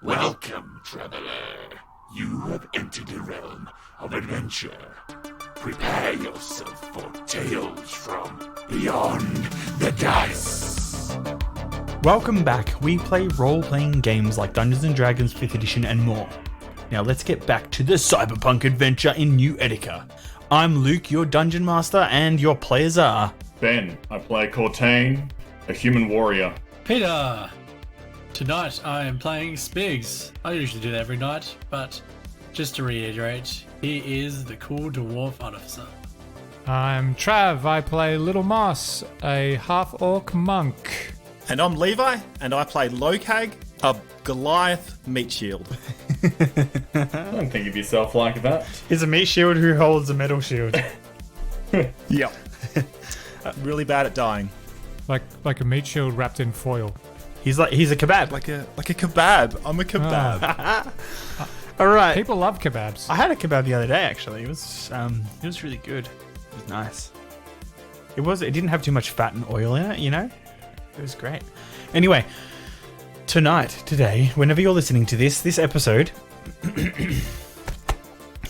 Welcome, traveler. You have entered the realm of adventure. Prepare yourself for tales from beyond the dice. Welcome back. We play role-playing games like Dungeons & Dragons 5th edition and more. Now let's get back to the Cyberpunk adventure in New Ettica. I'm Luke, your dungeon master, and your players are... Ben, I play Cortaine, a human warrior. Peter! Tonight I am playing Spigs. I usually do that every night, but just to reiterate, he is the cool dwarf artificer. I'm Trav, I play Little Moss, a half-orc monk. And I'm Levi, and I play Lokag, a Goliath meat shield. Don't think of yourself like that. He's a meat shield who holds a metal shield. Yep. Really bad at dying. Like a meat shield wrapped in foil. He's a kebab. Like a kebab. I'm a kebab. All right. People love kebabs. I had a kebab the other day. Actually, it was really good. It was nice. It didn't have too much fat and oil in it. You know, it was great. Anyway, today, whenever you're listening to this episode,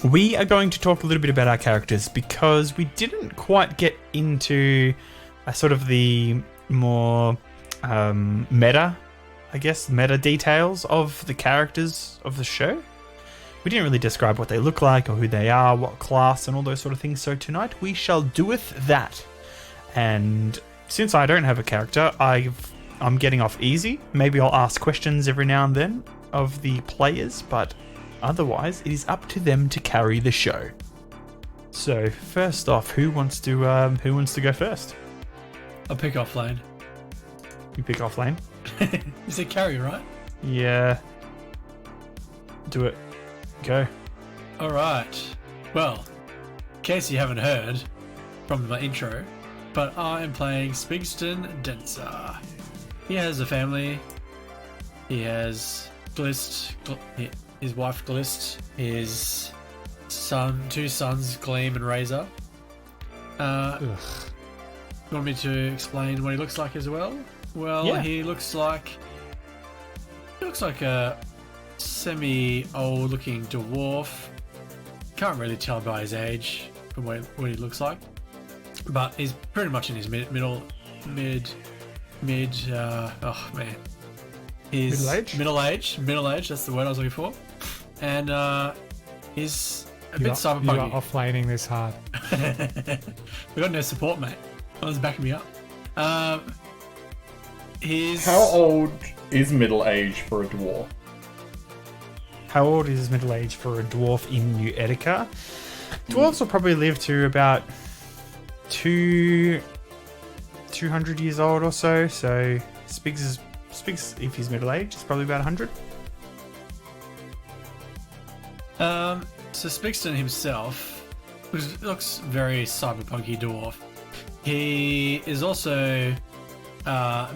we are going to talk a little bit about our characters because we didn't quite get into sort of the more meta details of the characters of the show. We didn't really describe what they look like or who they are, what class, and all those sort of things. So tonight we shall doeth that. And since I don't have a character, I'm getting off easy. Maybe I'll ask questions every now and then of the players, but otherwise it is up to them to carry the show. So first off, who wants to go first? I'll pick off lane. You pick off lane. You said carry, right? Yeah. Do it. Go. Alright. Well, in case you haven't heard from my intro, but I am playing Spigston Denser. He has a family. He has Glist, his wife Glist, his two sons, Gleam and Razor. You want me to explain what he looks like as well? Well, yeah. He looks like a semi-old looking dwarf. Can't really tell by his age from what he looks like, but he's pretty much in his middle age. Middle age. That's the word I was looking for. And he's a bit cyberpunk. You are offlaning this hard. We got no support, mate. No one's backing me up. How old is middle age for a dwarf? How old is middle age for a dwarf in New Ettica? Dwarves will probably live to about 200 years old or so. So Spigs, if he's middle aged, is probably about 100. So Spigston himself looks very cyberpunky dwarf. He is also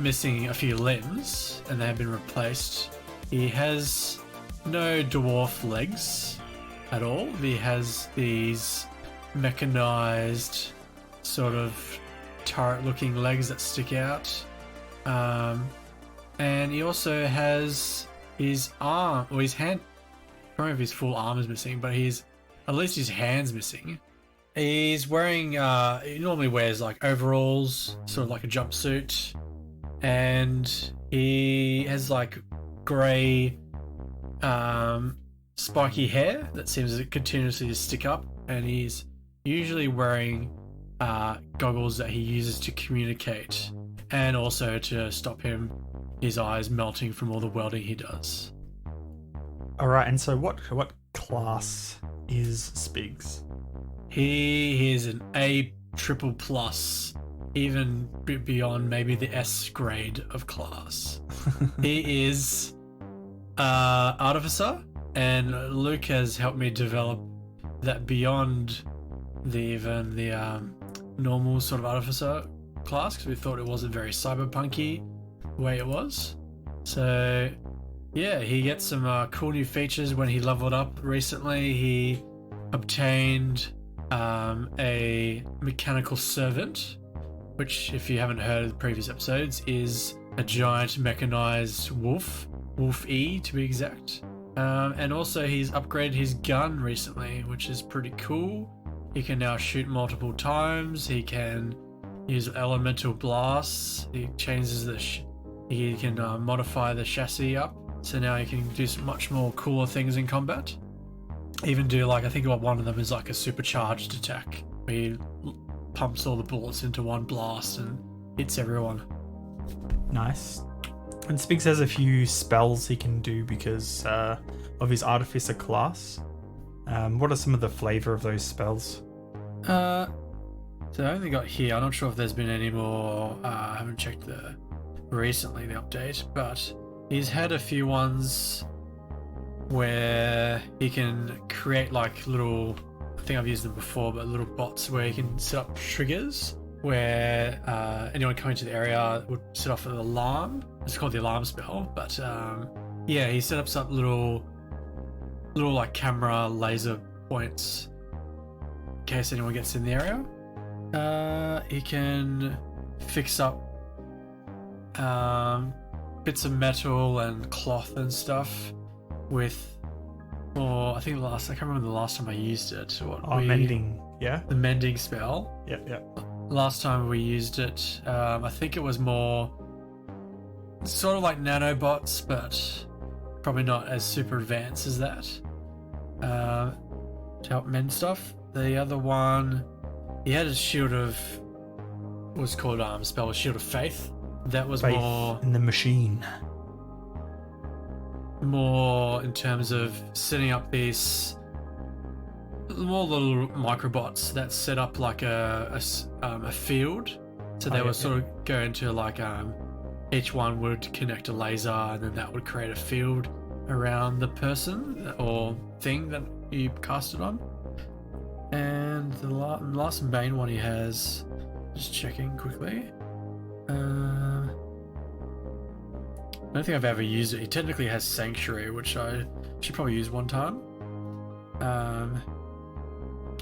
missing a few limbs, and they have been replaced. He has no dwarf legs at all. He has these mechanized sort of turret-looking legs that stick out. And he also has his arm, or his hand. I don't know if his full arm is missing, but at least his hand's missing. He's wearing, he normally wears like overalls, sort of like a jumpsuit, and he has like grey, spiky hair that seems to continuously stick up, and he's usually wearing goggles that he uses to communicate, and also to stop his eyes melting from all the welding he does. All right, and so what class is Spigs? He is an A++, even beyond maybe the S grade of class. He is artificer, and Luke has helped me develop that beyond the normal sort of artificer class, because we thought it wasn't very cyberpunky the way it was. So yeah, he gets some cool new features when he leveled up recently. He obtained a mechanical servant, which, if you haven't heard of the previous episodes, is a giant mechanized wolf Wolf E to be exact. And also he's upgraded his gun recently, which is pretty cool. He can now shoot multiple times. He can use elemental blasts. He changes he can modify the chassis up, so now he can do some much more cooler things in combat. Even do I think one of them is like a supercharged attack, where he pumps all the bullets into one blast and hits everyone. Nice. And Spigs has a few spells he can do because of his Artificer class. What are some of the flavor of those spells? So I only got here. I'm not sure if there's been any more. I haven't checked recently the update, but he's had a few ones where he can create little. I think I've used them before, but little bots where he can set up triggers where anyone coming to the area would set off an alarm. It's called the alarm spell, but he set up some little camera laser points in case anyone gets in the area. He can fix up bits of metal and cloth and stuff with, I can't remember the last time I used it. Mending, yeah? The mending spell. Yeah. Last time we used it, I think it was more sort of like nanobots, but probably not as super advanced as that, to help mend stuff. The other one, he had a shield of, what's called spell, a shield of faith. That was Faith more in the machine. More in terms of setting up these more little microbots that set up like a field. So they would sort of go into each one would connect a laser, and then that would create a field around the person or thing that you cast it on. And the last main one he has, just checking quickly. I don't think I've ever used it. He technically has Sanctuary, which I should probably use one time.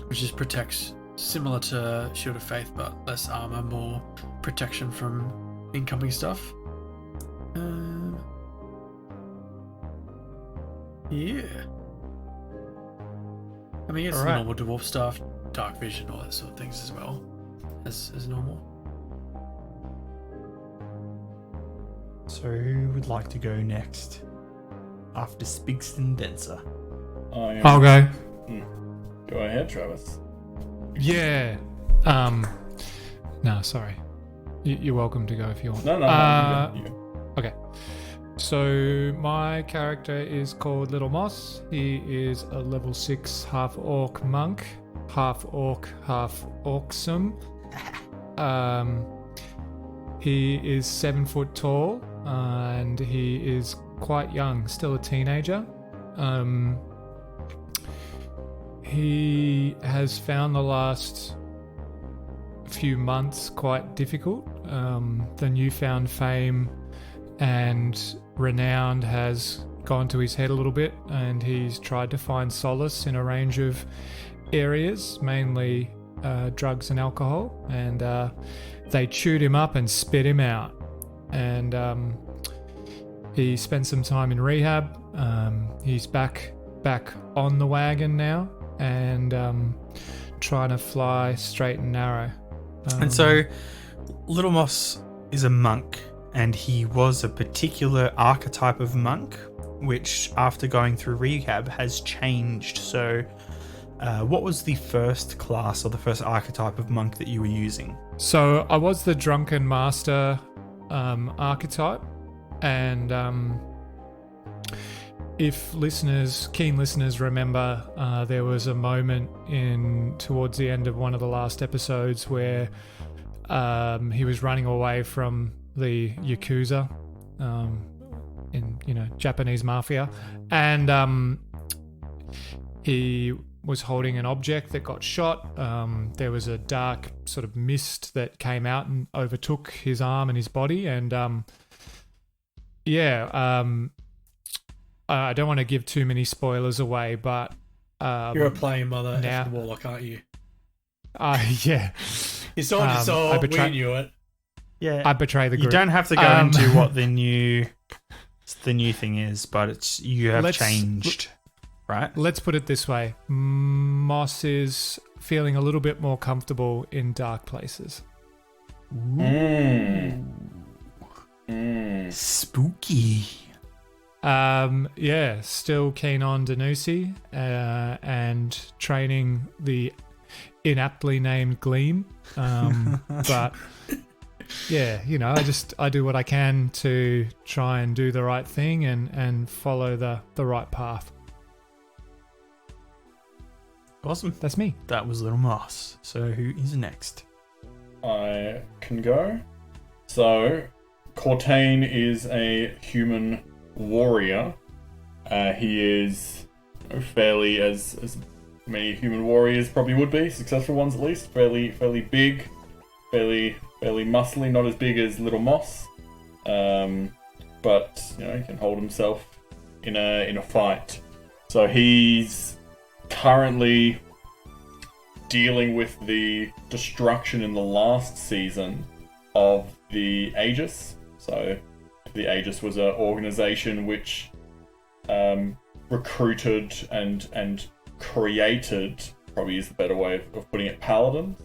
Which just protects, similar to Shield of Faith, but less armor, more protection from incoming stuff. Yeah. I mean, it's the normal dwarf stuff, dark vision, all that sort of things as well, as normal. So who would like to go next? After Spigs and Denser. I'll go. Go ahead, Travis. Yeah. No, sorry. You're welcome to go if you want. No, you go. Okay. So my character is called Little Moss. He is a level 6 half orc monk. Half orc, half orcsome. He is 7 foot tall, and he is quite young, still a teenager. He has found the last few months quite difficult. The newfound fame and renown has gone to his head a little bit, and he's tried to find solace in a range of areas, mainly drugs and alcohol, and they chewed him up and spit him out. And he spent some time in rehab. He's back on the wagon now, and trying to fly straight and narrow. And so Little Moss is a monk, and he was a particular archetype of monk, which after going through rehab has changed. So what was the first class or the first archetype of monk that you were using? So I was the drunken master archetype, and if keen listeners remember, there was a moment towards the end of one of the last episodes where he was running away from the Yakuza, in Japanese mafia, and he was holding an object that got shot. There was a dark sort of mist that came out and overtook his arm and his body, and I don't want to give too many spoilers away, but you're a playing mother now, F the Warlock, aren't you? Yeah. You sold your soul, we knew it. Yeah, I betray the group. You don't have to go into what the new the new thing is, but you have changed, right? Let's put it this way. Moss is feeling a little bit more comfortable in dark places. Spooky. Yeah, still keen on Danusi and training the inaptly named Gleam. But yeah, I do what I can to try and do the right thing and follow the right path. Awesome. That's me. That was Little Moss. So who is next? I can go. So, Cortaine is a human warrior. He is fairly, as many human warriors probably would be, successful ones at least, fairly big, fairly muscly, not as big as Little Moss, but he can hold himself in a fight. So he's currently dealing with the destruction in the last season of the Aegis. So the Aegis was an organization which recruited and created, probably is the better way of putting it, paladins.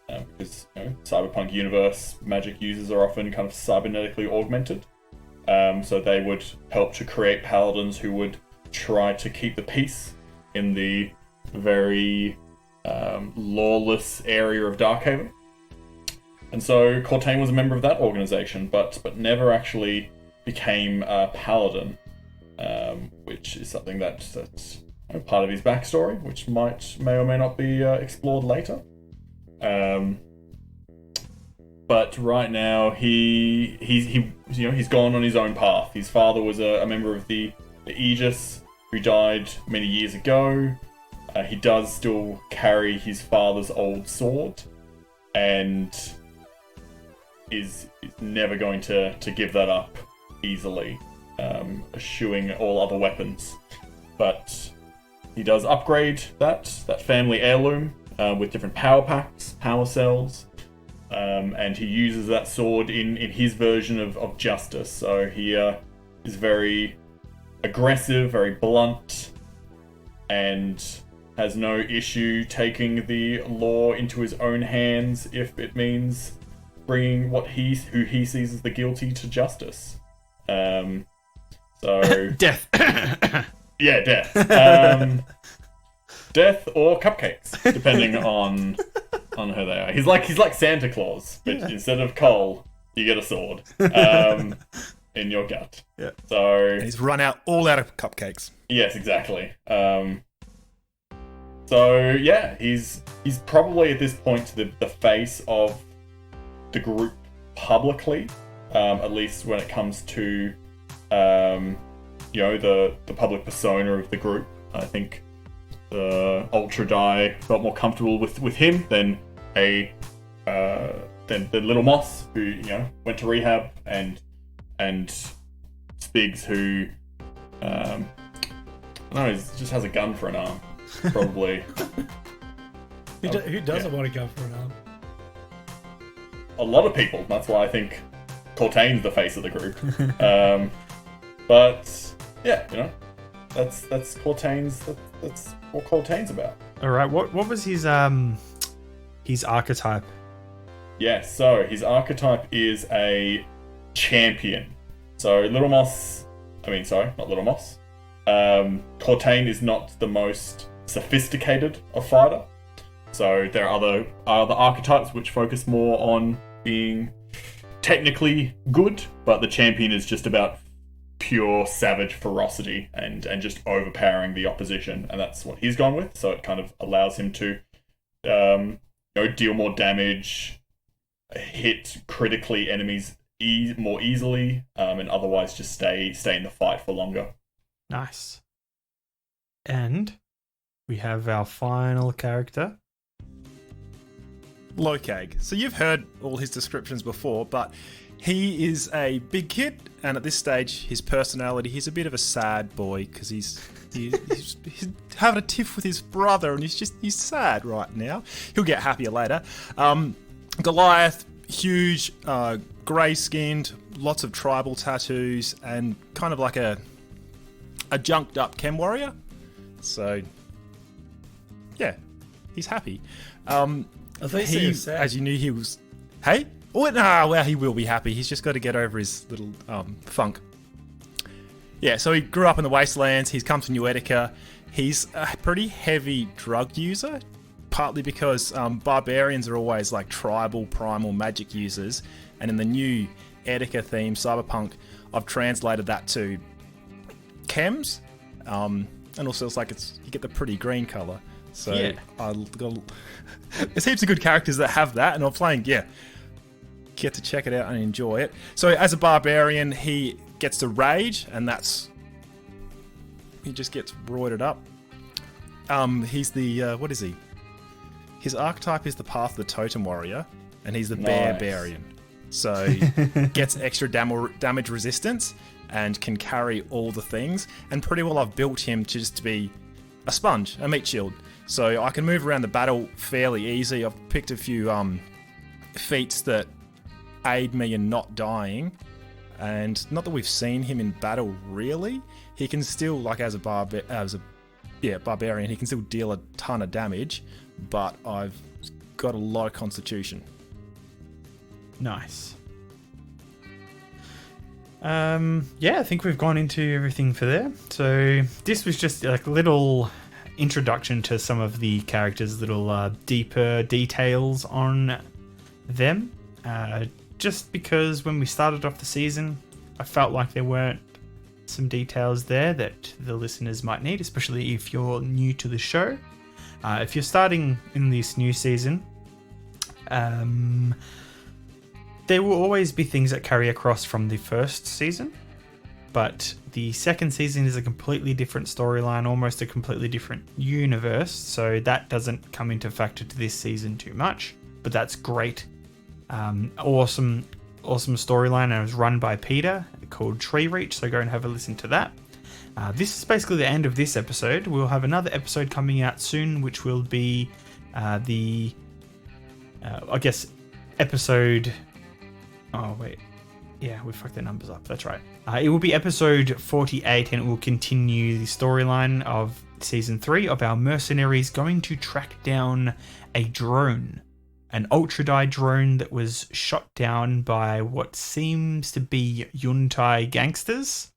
Because Cyberpunk universe, magic users are often kind of cybernetically augmented. So they would help to create paladins who would try to keep the peace in the very lawless area of Darkhaven. And so Cortaine was a member of that organization, but never actually became a paladin, which is something that's part of his backstory, which may or may not be explored later. But right now he's gone on his own path. His father was a member of the Aegis who died many years ago. He does still carry his father's old sword, and is never going to give that up easily, eschewing all other weapons. But he does upgrade that family heirloom with different power packs, power cells, and he uses that sword in his version of justice. So he is very aggressive, very blunt, and has no issue taking the law into his own hands if it means bringing who he sees as the guilty to justice. So Death. yeah, death. Death or cupcakes, depending on who they are. He's like Santa Claus, but instead of coal, you get a sword in your gut. Yeah. So And he's run all out of cupcakes. yes, exactly. So yeah, he's probably at this point the face of the group publicly, at least when it comes to the public persona of the group. I think the Ultra Die felt more comfortable with him than than Little Moss, who went to rehab, and Spigs, who I don't know, he just has a gun for an arm, probably. Who doesn't want to go for an arm? A lot of people. That's why I think Cortaine's the face of the group. But yeah, that's Cortaine's. That's what Cortaine's about. All right. What was his archetype? Yeah. So his archetype is a champion. So Little Moss. Not Little Moss. Cortaine is not the most sophisticated of fighter. So there are other archetypes which focus more on being technically good, but the champion is just about pure savage ferocity and just overpowering the opposition, and that's what he's gone with. So it kind of allows him to deal more damage, hit critically enemies more easily, and otherwise just stay in the fight for longer. Nice. And we have our final character. Lokag. So you've heard all his descriptions before, but he is a big kid, and at this stage, his personality, he's a bit of a sad boy because he's having a tiff with his brother, and he's sad right now. He'll get happier later. Goliath, huge, grey-skinned, lots of tribal tattoos, and kind of like a junked-up chem warrior. So, yeah, he's happy. I think he was sad. As you knew, he was. Hey, well, he will be happy. He's just got to get over his little funk. Yeah, so he grew up in the wastelands. He's come to New Ettica. He's a pretty heavy drug user, partly because barbarians are always like tribal, primal magic users, and in the new Ettica theme, Cyberpunk, I've translated that to chems, and also it's like you get the pretty green color. So Yeah. there's heaps of good characters that have that, and I'm playing. Yeah, get to check it out and enjoy it. So as a barbarian, he gets to rage, and he just gets roided up. He's the what is he? His archetype is the Path of the Totem Warrior, and he's the Barbarian. So gets extra damage resistance and can carry all the things. And pretty well I've built him to just be a sponge, a meat shield. So I can move around the battle fairly easy. I've picked a few feats that aid me in not dying. And not that we've seen him in battle really. He can still, like as a barbarian, he can still deal a ton of damage, but I've got a lot of constitution. Nice. Yeah, I think we've gone into everything for there. So this was just like a little introduction to some of the characters, little deeper details on them. Just because when we started off the season, I felt like there weren't some details there that the listeners might need, especially if you're new to the show. If you're starting in this new season, there will always be things that carry across from the first season, but the second season is a completely different storyline, almost a completely different universe, so that doesn't come into factor to this season too much, but that's great. Awesome storyline, and it was run by Peter, called Tree Reach, so go and have a listen to that. This is basically the end of this episode. We'll have another episode coming out soon, which will be episode... Oh, wait. Yeah, we fucked the numbers up. That's right. It will be episode 48, and it will continue the storyline of season 3 of our mercenaries going to track down a drone. An ultra-die drone that was shot down by what seems to be Yuntai gangsters.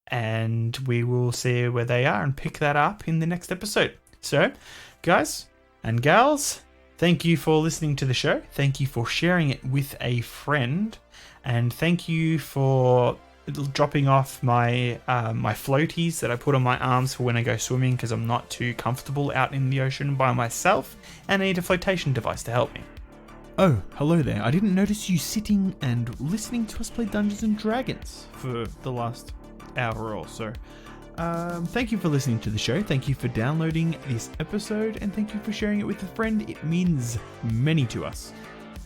And we will see where they are and pick that up in the next episode. So, guys and gals, thank you for listening to the show. Thank you for sharing it with a friend. And thank you for dropping off my my floaties that I put on my arms for when I go swimming, because I'm not too comfortable out in the ocean by myself, and I need a flotation device to help me. Oh, hello there. I didn't notice you sitting and listening to us play Dungeons and Dragons for the last hour or so. Thank you for listening to the show. Thank you for downloading this episode, and thank you for sharing it with a friend. It means many to us.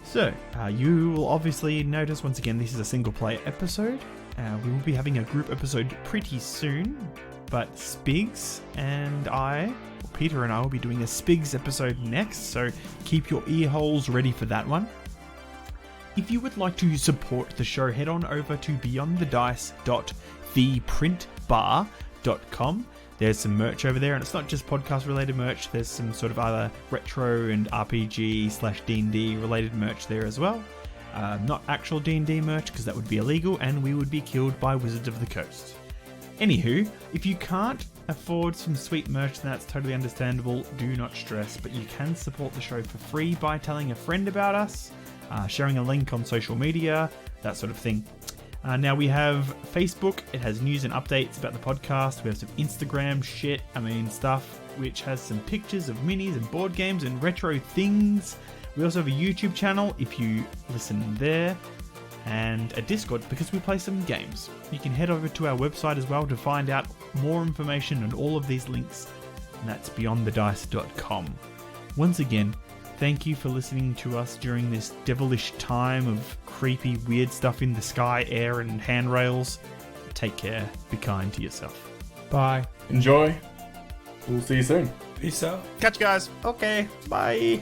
So, you will obviously notice, once again, this is a single player episode. We will be having a group episode pretty soon, but Spigs and Peter and I will be doing a Spigs episode next, so keep your ear holes ready for that one. If you would like to support the show, head on over to beyondthedice.theprintbar.com. There's some merch over there, and it's not just podcast related merch, there's some sort of other retro and RPG/D&D related merch there as well. Not actual D&D merch, because that would be illegal and we would be killed by Wizards of the Coast. Anywho, if you can't afford some sweet merch, then that's totally understandable. Do not stress, but you can support the show for free by telling a friend about us, sharing a link on social media, that sort of thing. Now we have Facebook. It has news and updates about the podcast. We have some Instagram stuff, which has some pictures of minis and board games and retro things. We also have a YouTube channel if you listen there, and a Discord because we play some games. You can head over to our website as well to find out more information on all of these links, and that's beyondthedice.com. Once again, thank you for listening to us during this devilish time of creepy, weird stuff in the sky, air, and handrails. Take care. Be kind to yourself. Bye. Enjoy. We'll see you soon. Peace out. Catch you guys. Okay. Bye.